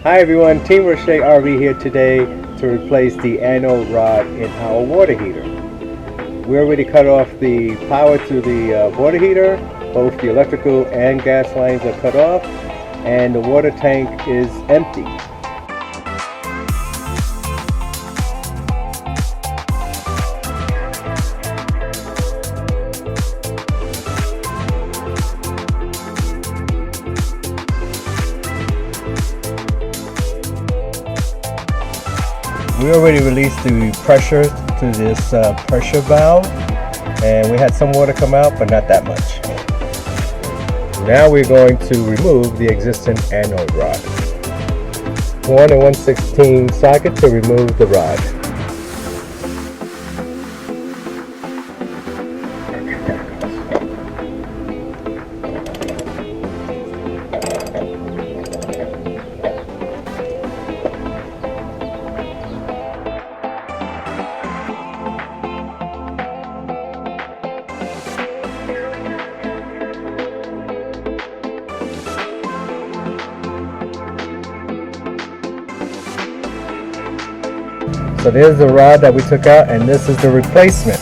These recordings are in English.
Hi everyone, Team Roche RV here today to replace the anode rod in our water heater. We already cut off the power to the water heater. Both the electrical and gas lines are cut off and the water tank is empty. We already released the pressure to this pressure valve, and we had some water come out, but not that much. Now we're going to remove the existing anode rod. 1 1/16 socket to remove the rod. So there's the rod that we took out, and this is the replacement.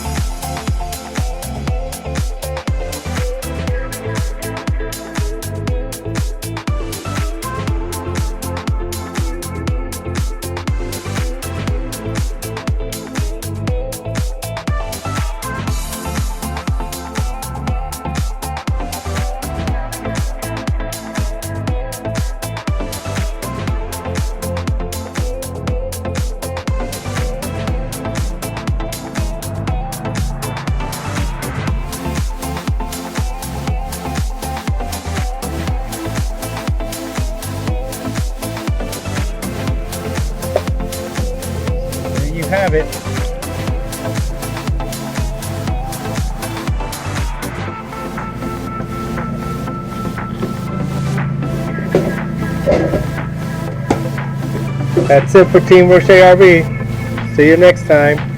You have it. That's it for Team Roche RV. See you next time.